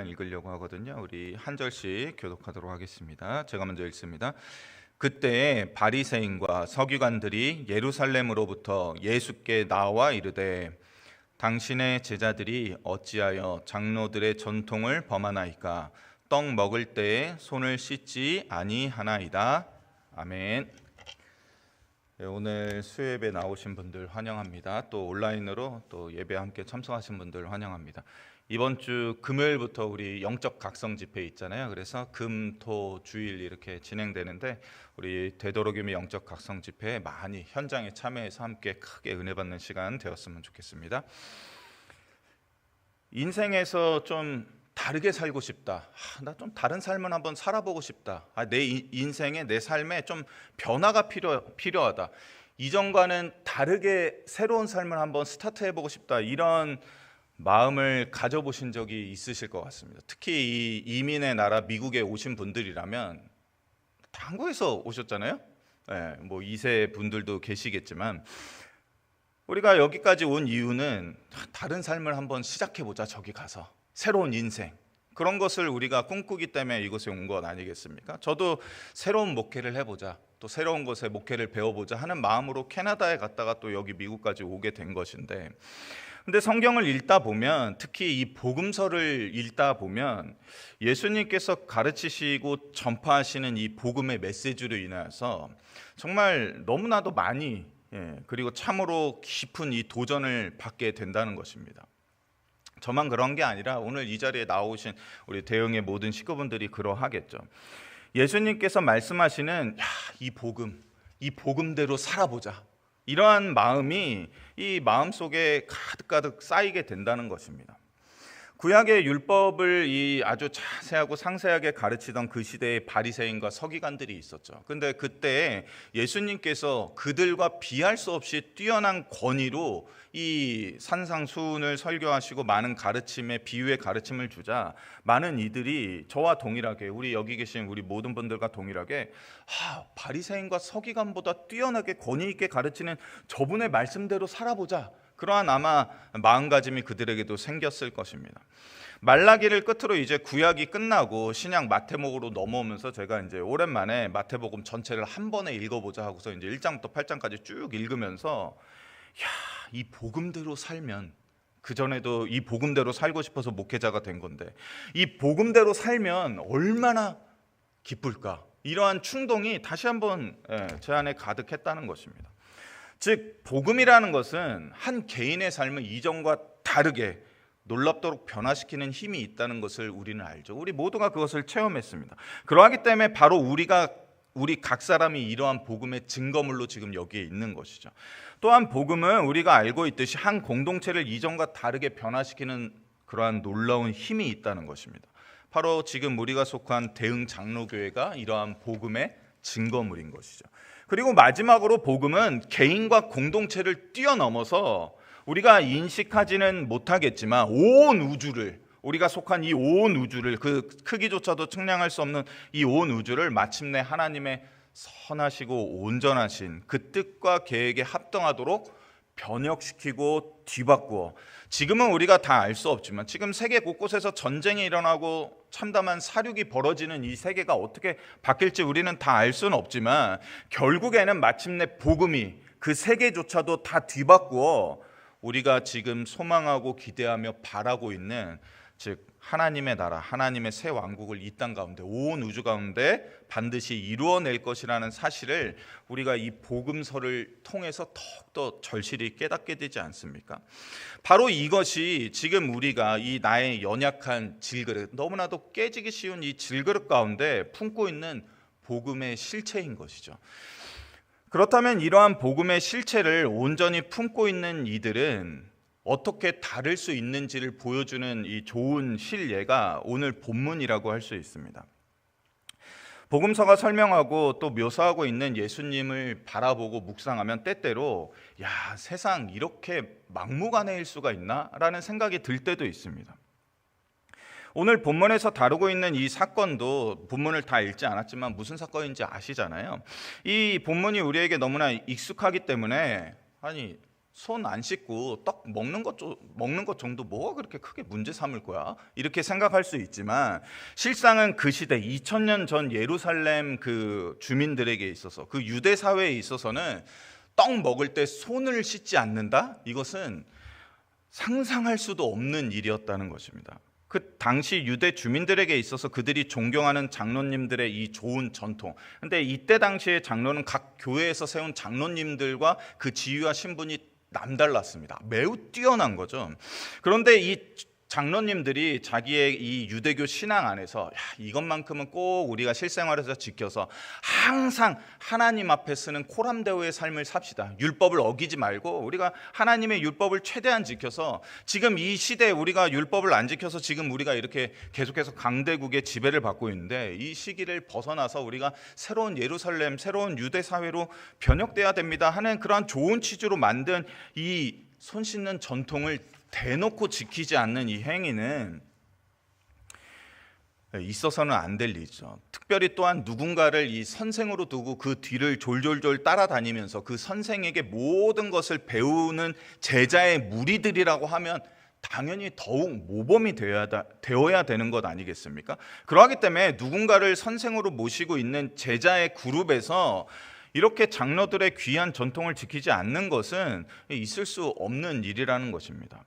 성경을 읽으려고 하거든요. 우리 한 절씩 교독하도록 하겠습니다. 제가 먼저 읽습니다. 그때 바리새인과 서기관들이 예루살렘으로부터 예수께 나와 이르되 당신의 제자들이 어찌하여 장로들의 전통을 범하나이까? 떡 먹을 때에 손을 씻지 아니하나이다. 아멘. 네, 오늘 수요예배 나오신 분들 환영합니다. 또 온라인으로 또 예배 함께 참석하신 분들 환영합니다. 이번 주 금요일부터 우리 영적 각성 집회 있잖아요. 그래서 금, 토, 주일 이렇게 진행되는데 우리 되도록이면 영적 각성 집회에 많이 현장에 참여해서 함께 크게 은혜 받는 시간 되었으면 좋겠습니다. 인생에서 좀 다르게 살고 싶다. 나 좀 다른 삶을 한번 살아보고 싶다. 내 인생에 내 삶에 좀 변화가 필요하다. 이전과는 다르게 새로운 삶을 한번 스타트해보고 싶다. 이런 마음을 가져보신 적이 있으실 것 같습니다. 특히 이 이민의 나라 미국에 오신 분들이라면 한국에서 오셨잖아요. 네, 뭐 2세 분들도 계시겠지만 우리가 여기까지 온 이유는 다른 삶을 한번 시작해보자. 저기 가서 새로운 인생, 그런 것을 우리가 꿈꾸기 때문에 이곳에 온 것 아니겠습니까? 저도 새로운 목회를 해보자, 또 새로운 곳에 목회를 배워보자 하는 마음으로 캐나다에 갔다가 또 여기 미국까지 오게 된 것인데, 근데 성경을 읽다 보면, 특히 이 복음서를 읽다 보면 예수님께서 가르치시고 전파하시는 이 복음의 메시지로 인해서 정말 너무나도 많이, 그리고 참으로 깊은 이 도전을 받게 된다는 것입니다. 저만 그런 게 아니라 오늘 이 자리에 나오신 우리 대형의 모든 식구분들이 그러하겠죠. 예수님께서 말씀하시는 이 복음대로 살아보자, 이러한 마음이 이 마음속에 가득가득 쌓이게 된다는 것입니다. 구약의 율법을 아주 자세하고 상세하게 가르치던 그 시대에 바리새인과 서기관들이 있었죠. 근데 그때 예수님께서 그들과 비할 수 없이 뛰어난 권위로 이 산상수훈을 설교하시고 많은 가르침의 비유의 가르침을 주자 많은 이들이 저와 동일하게, 우리 여기 계신 우리 모든 분들과 동일하게 바리새인과 서기관보다 뛰어나게 권위 있게 가르치는 저분의 말씀대로 살아보자, 그러한 아마 마음가짐이 그들에게도 생겼을 것입니다. 말라기를 끝으로 이제 구약이 끝나고 신약 마태복음으로 넘어오면서 제가 이제 오랜만에 마태복음 전체를 한 번에 읽어보자 하고서 이제 1장부터 8장까지 쭉 읽으면서 이 복음대로 살면, 그전에도 이 복음대로 살고 싶어서 목회자가 된 건데 이 복음대로 살면 얼마나 기쁠까, 이러한 충동이 다시 한번 제 안에 가득했다는 것입니다. 즉 복음이라는 것은 한 개인의 삶을 이전과 다르게 놀랍도록 변화시키는 힘이 있다는 것을 우리는 알죠. 우리 모두가 그것을 체험했습니다. 그러하기 때문에 바로 우리 각 사람이 이러한 복음의 증거물로 지금 여기에 있는 것이죠. 또한 복음은 우리가 알고 있듯이 한 공동체를 이전과 다르게 변화시키는 그러한 놀라운 힘이 있다는 것입니다. 바로 지금 우리가 속한 대흥 장로교회가 이러한 복음의 증거물인 것이죠. 그리고 마지막으로 복음은 개인과 공동체를 뛰어넘어서 우리가 인식하지는 못하겠지만 온 우주를, 우리가 속한 이 온 우주를, 그 크기조차도 측량할 수 없는 이 온 우주를 마침내 하나님의 선하시고 온전하신 그 뜻과 계획에 합당하도록 변혁시키고 뒤바꾸어, 지금은 우리가 다 알 수 없지만 지금 세계 곳곳에서 전쟁이 일어나고 참담한 사륙이 벌어지는 이 세계가 어떻게 바뀔지 우리는 다 알 수는 없지만 결국에는 마침내 복음이 그 세계조차도 다 뒤바꾸어 우리가 지금 소망하고 기대하며 바라고 있는, 즉 하나님의 나라, 하나님의 새 왕국을 이 땅 가운데, 온 우주 가운데 반드시 이루어낼 것이라는 사실을 우리가 이 복음서를 통해서 더욱더 절실히 깨닫게 되지 않습니까? 바로 이것이 지금 우리가 이 나의 연약한 질그릇, 너무나도 깨지기 쉬운 이 질그릇 가운데 품고 있는 복음의 실체인 것이죠. 그렇다면 이러한 복음의 실체를 온전히 품고 있는 이들은 어떻게 다를 수 있는지를 보여주는 이 좋은 실예가 오늘 본문이라고 할 수 있습니다. 복음서가 설명하고 또 묘사하고 있는 예수님을 바라보고 묵상하면 때때로 세상 이렇게 막무가내일 수가 있나? 라는 생각이 들 때도 있습니다. 오늘 본문에서 다루고 있는 이 사건도 본문을 다 읽지 않았지만 무슨 사건인지 아시잖아요. 이 본문이 우리에게 너무나 익숙하기 때문에 손 안 씻고 떡 먹는 것 정도 뭐가 그렇게 크게 문제 삼을 거야? 이렇게 생각할 수 있지만 실상은 그 시대 2000년 전 예루살렘 그 주민들에게 있어서 그 유대 사회에 있어서는 떡 먹을 때 손을 씻지 않는다? 이것은 상상할 수도 없는 일이었다는 것입니다. 그 당시 유대 주민들에게 있어서 그들이 존경하는 장로님들의 이 좋은 전통. 근데 이때 당시의 장로는 각 교회에서 세운 장로님들과 그 지위와 신분이 남달랐습니다. 매우 뛰어난 거죠. 그런데 이 장로님들이 자기의 이 유대교 신앙 안에서 이것만큼은 꼭 우리가 실생활에서 지켜서 항상 하나님 앞에 쓰는 코람데오의 삶을 삽시다. 율법을 어기지 말고 우리가 하나님의 율법을 최대한 지켜서 지금 이 시대에 우리가 율법을 안 지켜서 지금 우리가 이렇게 계속해서 강대국의 지배를 받고 있는데 이 시기를 벗어나서 우리가 새로운 예루살렘, 새로운 유대 사회로 변혁돼야 됩니다 하는 그러한 좋은 취지로 만든 이 손 씻는 전통을 대놓고 지키지 않는 이 행위는 있어서는 안 될 일이죠. 특별히 또한 누군가를 이 선생으로 두고 그 뒤를 졸졸졸 따라다니면서 그 선생에게 모든 것을 배우는 제자의 무리들이라고 하면 당연히 더욱 모범이 되어야 되는 것 아니겠습니까? 그러하기 때문에 누군가를 선생으로 모시고 있는 제자의 그룹에서 이렇게 장로들의 귀한 전통을 지키지 않는 것은 있을 수 없는 일이라는 것입니다.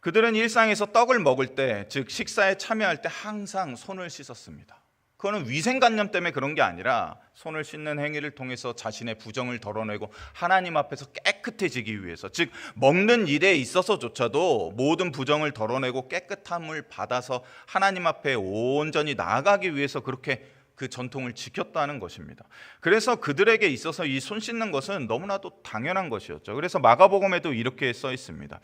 그들은 일상에서 떡을 먹을 때, 즉 식사에 참여할 때 항상 손을 씻었습니다. 그거는 위생관념 때문에 그런 게 아니라 손을 씻는 행위를 통해서 자신의 부정을 덜어내고 하나님 앞에서 깨끗해지기 위해서, 즉 먹는 일에 있어서조차도 모든 부정을 덜어내고 깨끗함을 받아서 하나님 앞에 온전히 나아가기 위해서 그렇게 그 전통을 지켰다는 것입니다. 그래서 그들에게 있어서 이 손 씻는 것은 너무나도 당연한 것이었죠. 그래서 마가복음에도 이렇게 써 있습니다.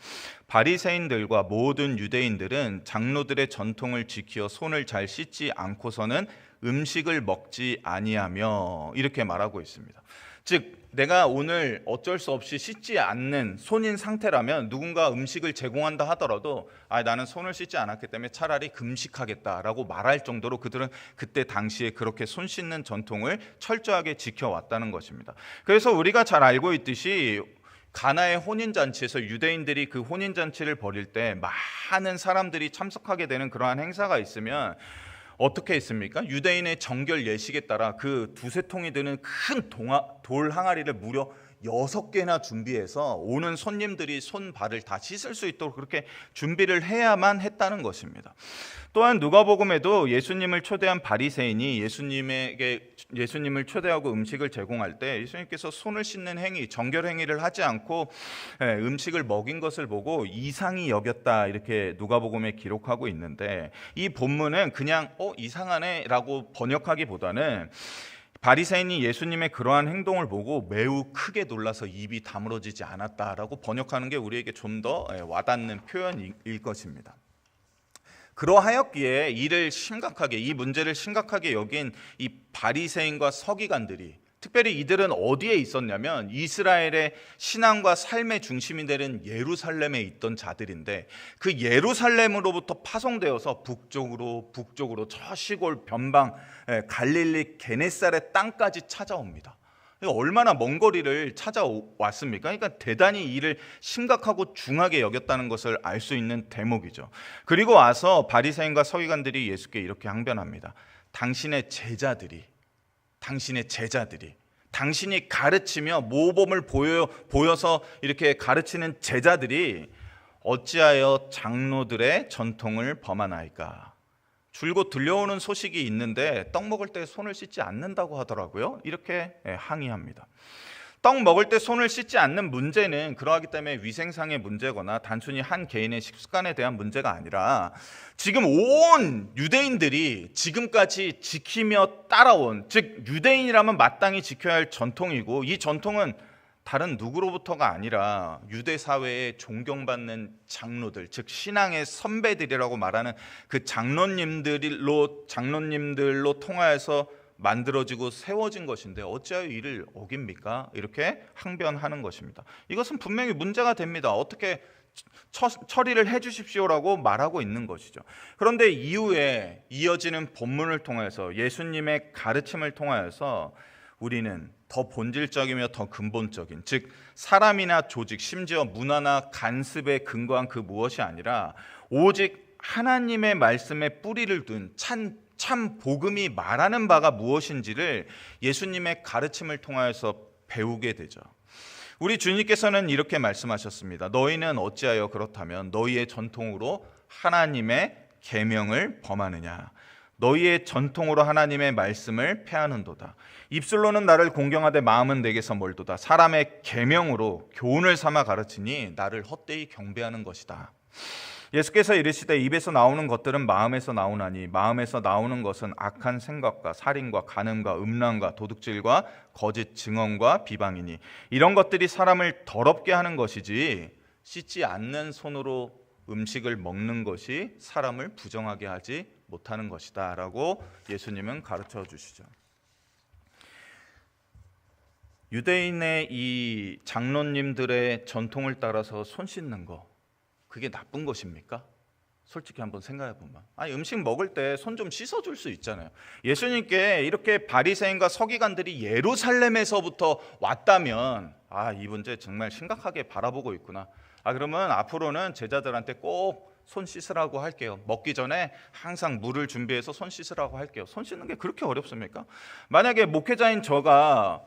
바리새인들과 모든 유대인들은 장로들의 전통을 지키어 손을 잘 씻지 않고서는 음식을 먹지 아니하며 이렇게 말하고 있습니다. 즉 내가 오늘 어쩔 수 없이 씻지 않는 손인 상태라면 누군가 음식을 제공한다 하더라도 나는 손을 씻지 않았기 때문에 차라리 금식하겠다라고 말할 정도로 그들은 그때 당시에 그렇게 손 씻는 전통을 철저하게 지켜왔다는 것입니다. 그래서 우리가 잘 알고 있듯이 가나의 혼인잔치에서 유대인들이 그 혼인잔치를 벌일 때 많은 사람들이 참석하게 되는 그러한 행사가 있으면 어떻게 했습니까? 유대인의 정결 예식에 따라 그 두세 통이 드는 큰 돌 항아리를 무려 6개나 준비해서 오는 손님들이 손발을 다 씻을 수 있도록 그렇게 준비를 해야만 했다는 것입니다. 또한 누가복음에도 예수님을 초대한 바리새인이 예수님을 초대하고 음식을 제공할 때 예수님께서 손을 씻는 행위, 정결 행위를 하지 않고 음식을 먹인 것을 보고 이상히 여겼다 이렇게 누가복음에 기록하고 있는데 이 본문은 그냥 이상하네 라고 번역하기보다는 바리새인이 예수님의 그러한 행동을 보고 매우 크게 놀라서 입이 다물어지지 않았다라고 번역하는 게 우리에게 좀 더 와닿는 표현일 것입니다. 그러하였기에 이 문제를 심각하게 여긴 이 바리새인과 서기관들이, 특별히 이들은 어디에 있었냐면 이스라엘의 신앙과 삶의 중심이 되는 예루살렘에 있던 자들인데 그 예루살렘으로부터 파송되어서 북쪽으로 저 시골 변방 갈릴리 게네사렛 땅까지 찾아옵니다. 얼마나 먼 거리를 찾아왔습니까? 그러니까 대단히 이를 심각하고 중하게 여겼다는 것을 알 수 있는 대목이죠. 그리고 와서 바리새인과 서기관들이 예수께 이렇게 항변합니다. 당신의 제자들이 당신이 가르치며 모범을 보여서 이렇게 가르치는 제자들이 어찌하여 장로들의 전통을 범하나이까? 줄곧 들려오는 소식이 있는데 떡 먹을 때 손을 씻지 않는다고 하더라고요. 이렇게 항의합니다. 떡 먹을 때 손을 씻지 않는 문제는 그러하기 때문에 위생상의 문제거나 단순히 한 개인의 식습관에 대한 문제가 아니라 지금 온 유대인들이 지금까지 지키며 따라온, 즉 유대인이라면 마땅히 지켜야 할 전통이고 이 전통은 다른 누구로부터가 아니라 유대 사회에 존경받는 장로들, 즉 신앙의 선배들이라고 말하는 그 장로님들로 통하여서 만들어지고 세워진 것인데 어찌하여 이를 어깁니까? 이렇게 항변하는 것입니다. 이것은 분명히 문제가 됩니다. 어떻게 처리를 해 주십시오라고 말하고 있는 것이죠. 그런데 이후에 이어지는 본문을 통해서 예수님의 가르침을 통하여서 우리는 더 본질적이며 더 근본적인, 즉 사람이나 조직, 심지어 문화나 간습에 근거한 그 무엇이 아니라 오직 하나님의 말씀에 뿌리를 둔 참 복음이 말하는 바가 무엇인지를 예수님의 가르침을 통하여서 배우게 되죠. 우리 주님께서는 이렇게 말씀하셨습니다. 너희는 어찌하여 그렇다면 너희의 전통으로 하나님의 계명을 범하느냐. 너희의 전통으로 하나님의 말씀을 폐하는도다. 입술로는 나를 공경하되 마음은 내게서 멀도다. 사람의 계명으로 교훈을 삼아 가르치니 나를 헛되이 경배하는 것이다. 예수께서 이르시되 입에서 나오는 것들은 마음에서 나오나니 마음에서 나오는 것은 악한 생각과 살인과 간음과 음란과 도둑질과 거짓 증언과 비방이니 이런 것들이 사람을 더럽게 하는 것이지 씻지 않는 손으로 음식을 먹는 것이 사람을 부정하게 하지 못하는 것이다 라고 예수님은 가르쳐 주시죠. 유대인의 이 장로님들의 전통을 따라서 손 씻는 거, 그게 나쁜 것입니까? 솔직히 한번 생각해 보면, 아니 음식 먹을 때 손 좀 씻어줄 수 있잖아요. 예수님께 이렇게 바리새인과 서기관들이 예루살렘에서부터 왔다면 이 문제 정말 심각하게 바라보고 있구나. 그러면 앞으로는 제자들한테 꼭 손 씻으라고 할게요. 먹기 전에 항상 물을 준비해서 손 씻으라고 할게요. 손 씻는 게 그렇게 어렵습니까? 만약에 목회자인 저가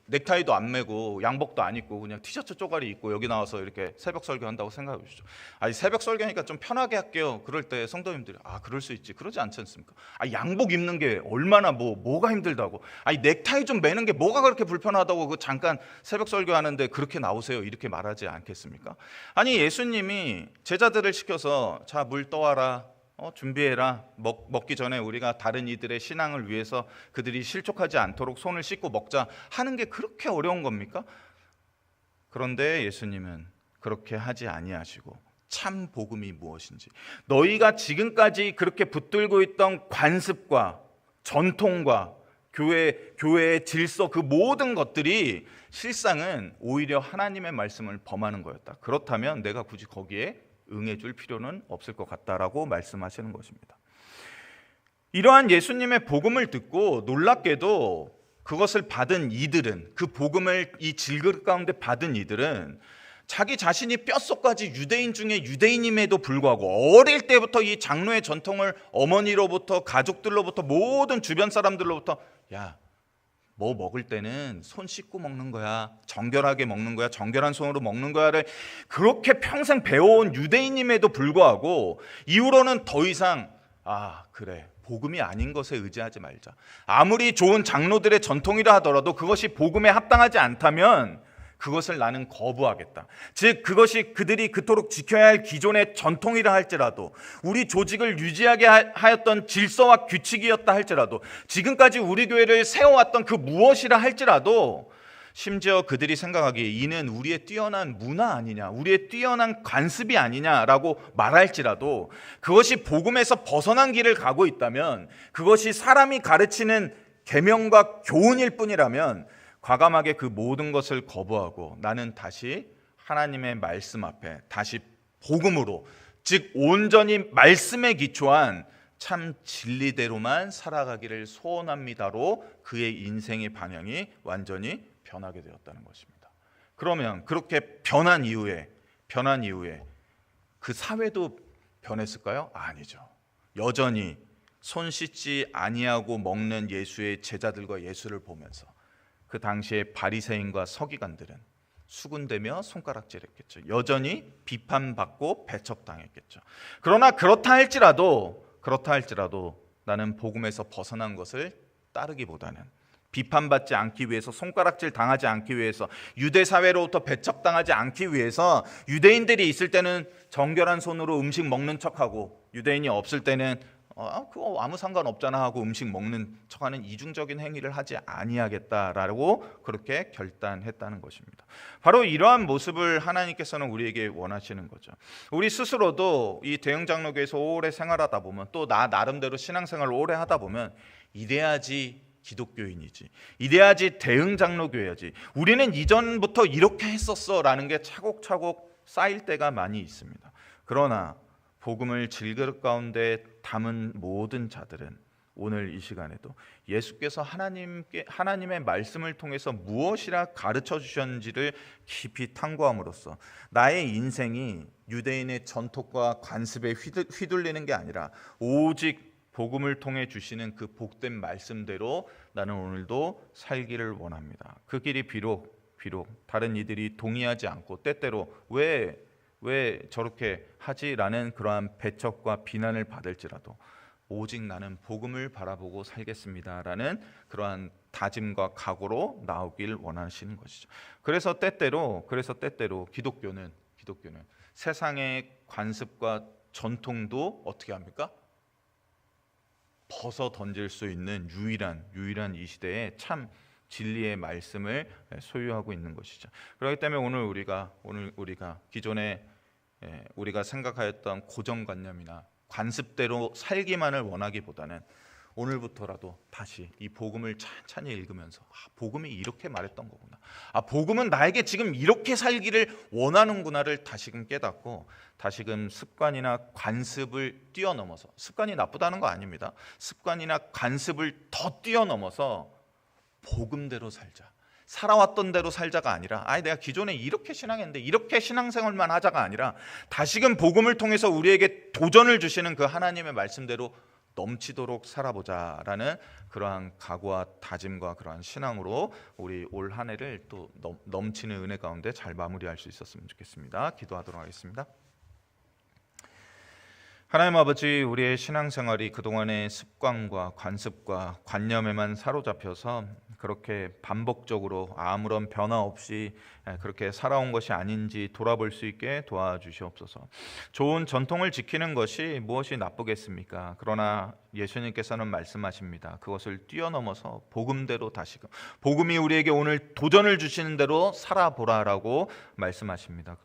넥타이도 안 매고 양복도 안 입고 그냥 티셔츠 쪼가리 입고 여기 나와서 이렇게 새벽 설교한다고 생각해 보시죠. 새벽 설교니까 좀 편하게 할게요. 그럴 때 성도님들이 그럴 수 있지. 그러지 않지 않습니까? 양복 입는 게 얼마나 뭐가 힘들다고. 넥타이 좀 매는 게 뭐가 그렇게 불편하다고 그 잠깐 새벽 설교하는데 그렇게 나오세요. 이렇게 말하지 않겠습니까? 예수님이 제자들을 시켜서 자, 물 떠와라. 준비해라. 먹기 전에 우리가 다른 이들의 신앙을 위해서 그들이 실족하지 않도록 손을 씻고 먹자 하는 게 그렇게 어려운 겁니까? 그런데 예수님은 그렇게 하지 아니하시고 참 복음이 무엇인지, 너희가 지금까지 그렇게 붙들고 있던 관습과 전통과 교회의 질서, 그 모든 것들이 실상은 오히려 하나님의 말씀을 범하는 거였다. 그렇다면 내가 굳이 거기에 응해줄 필요는 없을 것 같다라고 말씀하시는 것입니다. 이러한 예수님의 복음을 듣고 놀랍게도 그것을 받은 이들은, 그 복음을 이 질그릇 가운데 받은 이들은 자기 자신이 뼛속까지 유대인 중에 유대인임에도 불구하고 어릴 때부터 이 장로의 전통을 어머니로부터, 가족들로부터, 모든 주변 사람들로부터 뭐 먹을 때는 손 씻고 먹는 거야, 정결하게 먹는 거야, 정결한 손으로 먹는 거야를 그렇게 평생 배워온 유대인임에도 불구하고 이후로는 더 이상 그래, 복음이 아닌 것에 의지하지 말자. 아무리 좋은 장로들의 전통이라 하더라도 그것이 복음에 합당하지 않다면 그것을 나는 거부하겠다. 즉 그것이 그들이 그토록 지켜야 할 기존의 전통이라 할지라도, 우리 조직을 유지하게 하였던 질서와 규칙이었다 할지라도, 지금까지 우리 교회를 세워왔던 그 무엇이라 할지라도, 심지어 그들이 생각하기에 이는 우리의 뛰어난 문화 아니냐, 우리의 뛰어난 관습이 아니냐라고 말할지라도, 그것이 복음에서 벗어난 길을 가고 있다면, 그것이 사람이 가르치는 계명과 교훈일 뿐이라면 과감하게 그 모든 것을 거부하고 나는 다시 하나님의 말씀 앞에, 다시 복음으로, 즉 온전히 말씀에 기초한 참 진리대로만 살아가기를 소원합니다로 그의 인생의 방향이 완전히 변하게 되었다는 것입니다. 그러면 그렇게 변한 이후에 그 사회도 변했을까요? 아니죠. 여전히 손 씻지 아니하고 먹는 예수의 제자들과 예수를 보면서 그 당시에 바리새인과 서기관들은 수군대며 손가락질했겠죠. 여전히 비판받고 배척당했겠죠. 그러나 그렇다 할지라도 나는 복음에서 벗어난 것을 따르기보다는, 비판받지 않기 위해서, 손가락질 당하지 않기 위해서, 유대 사회로부터 배척당하지 않기 위해서 유대인들이 있을 때는 정결한 손으로 음식 먹는 척하고 유대인이 없을 때는 그거 아무 상관없잖아 하고 음식 먹는 척하는 이중적인 행위를 하지 아니하겠다라고 그렇게 결단했다는 것입니다. 바로 이러한 모습을 하나님께서는 우리에게 원하시는 거죠. 우리 스스로도 이 대형장로교에서 오래 생활하다 보면, 또 나 나름대로 신앙생활을 오래 하다 보면 이래야지 기독교인이지, 이래야지 대형장로교회야지, 우리는 이전부터 이렇게 했었어 라는 게 차곡차곡 쌓일 때가 많이 있습니다. 그러나 복음을 질그릇 가운데 담은 모든 자들은 오늘 이 시간에도 예수께서 하나님의 말씀을 통해서 무엇이라 가르쳐 주셨는지를 깊이 탐구함으로써 나의 인생이 유대인의 전통과 관습에 휘둘리는 게 아니라 오직 복음을 통해 주시는 그 복된 말씀대로 나는 오늘도 살기를 원합니다. 그 길이 비록 다른 이들이 동의하지 않고 때때로 왜 저렇게 하지라는 그러한 배척과 비난을 받을지라도 오직 나는 복음을 바라보고 살겠습니다라는 그러한 다짐과 각오로 나오길 원하시는 것이죠. 그래서 때때로 기독교는 세상의 관습과 전통도 어떻게 합니까? 벗어 던질 수 있는 유일한 이 시대에 참 진리의 말씀을 소유하고 있는 것이죠. 그렇기 때문에 오늘 우리가 기존에 우리가 생각하였던 고정관념이나 관습대로 살기만을 원하기보다는 오늘부터라도 다시 이 복음을 찬찬히 읽으면서 복음이 이렇게 말했던 거구나. 복음은 나에게 지금 이렇게 살기를 원하는구나를 다시금 깨닫고 다시금 습관이나 관습을 뛰어넘어서, 습관이 나쁘다는 거 아닙니다. 습관이나 관습을 더 뛰어넘어서 복음대로 살자. 살아왔던 대로 살자가 아니라 내가 기존에 이렇게 신앙했는데 이렇게 신앙생활만 하자가 아니라 다시금 복음을 통해서 우리에게 도전을 주시는 그 하나님의 말씀대로 넘치도록 살아보자라는 그러한 각오와 다짐과 그러한 신앙으로 우리 올 한 해를 또 넘치는 은혜 가운데 잘 마무리할 수 있었으면 좋겠습니다. 기도하도록 하겠습니다. 하나님 아버지, 우리의 신앙생활이 그동안의 습관과 관습과 관념에만 사로잡혀서 그렇게 반복적으로 아무런 변화 없이 그렇게 살아온 것이 아닌지 돌아볼 수 있게 도와주시옵소서. 좋은 전통을 지키는 것이 무엇이 나쁘겠습니까? 그러나 예수님께서는 말씀하십니다. 그것을 뛰어넘어서 복음대로 다시금, 복음이 우리에게 오늘 도전을 주시는 대로 살아보라라고 말씀하십니다.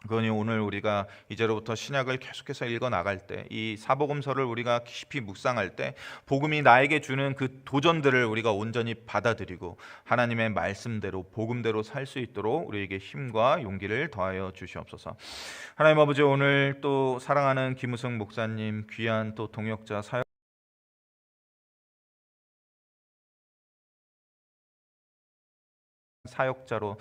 그러니 오늘 우리가 이제로부터 신약을 계속해서 읽어 나갈 때, 이 사복음서를 우리가 깊이 묵상할 때 복음이 나에게 주는 그 도전들을 우리가 온전히 받아들이고 하나님의 말씀대로 복음대로 살 수 있도록 우리에게 힘과 용기를 더하여 주시옵소서. 하나님 아버지, 오늘 또 사랑하는 김우승 목사님, 귀한 또 동역자 사역자로